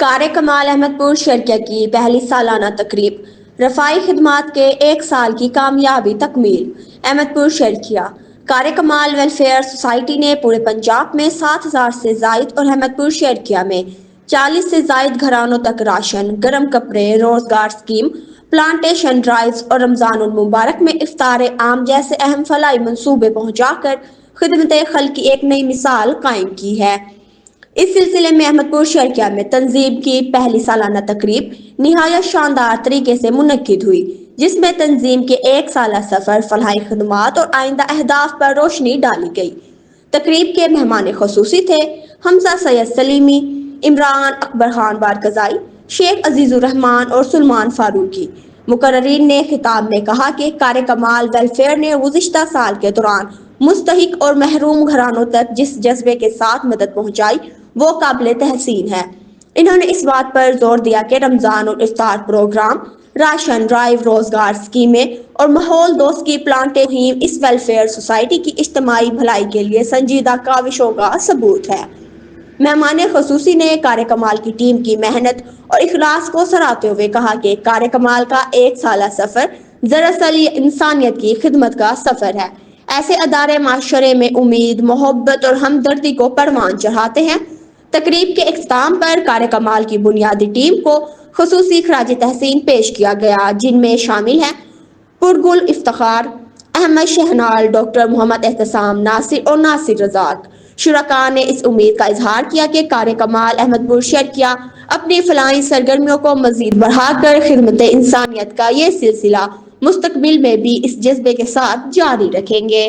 کار کمال احمد پور شرکیہ کی پہلی سالانہ تقریب رفاعی خدمات کے 1 سال کی کامیابی تکمیل احمد پور شرکیہ کار کمال ویلفیئر سوسائٹی نے پورے پنجاب میں 7,000 سے زائد اور احمد پور شرکیہ میں 40 سے زائد گھرانوں تک راشن، گرم کپڑے، روزگار اسکیم، پلانٹیشن ڈرائیوز اور رمضان المبارک میں افطار عام جیسے اہم فلاحی منصوبے پہنچا کر خدمت خلق کی ایک نئی مثال قائم کی ہے۔ اس سلسلے میں احمد پور شرکیہ میں تنظیم کی پہلی سالانہ تقریب نہایت شاندار طریقے سے منعقد ہوئی، جس میں تنظیم کے 1 سالہ سفر، فلاحی خدمات اور آئندہ اہداف پر روشنی ڈالی گئی۔ تقریب کے مہمان خصوصی تھے حمزہ سید سلیمی، عمران اکبر خان بارکزائی، شیخ عزیز الرحمان اور سلمان فاروقی۔ مقررین نے خطاب میں کہا کہ کار کمال ویلفیئر نے گزشتہ سال کے دوران مستحق اور محروم گھرانوں تک جس جذبے کے ساتھ مدد پہنچائی وہ قابل تحسین ہے۔ انہوں نے اس بات پر زور دیا کہ رمضان اور افطار پروگرام، راشن ڈرائیو، روزگار اسکیمیں اور ماحول دوست کی پلانٹیشن مہم اس ویلفیئر سوسائٹی کی اجتماعی بھلائی کے لیے سنجیدہ کاوشوں کا ثبوت ہے۔ مہمان خصوصی نے کار کمال کی ٹیم کی محنت اور اخلاص کو سراہتے ہوئے کہا کہ کار کمال کا 1 سالہ سفر دراصل یہ انسانیت کی خدمت کا سفر ہے۔ ایسے ادارے معاشرے میں امید، محبت اور ہمدردی کو پروان چڑھاتے ہیں۔ تقریب کے اختتام پر کار کمال کی بنیادی ٹیم کو خصوصی خراج تحسین پیش کیا گیا، جن میں شامل ہیں پرگل افتخار، احمد شہنال، ڈاکٹر محمد احتسام ناصر اور ناصر رزاق۔ شرکاء نے اس امید کا اظہار کیا کہ کار کمال احمد پور شرکیہ اپنی فلاحی سرگرمیوں کو مزید بڑھا کر خدمت انسانیت کا یہ سلسلہ مستقبل میں بھی اس جذبے کے ساتھ جاری رکھیں گے۔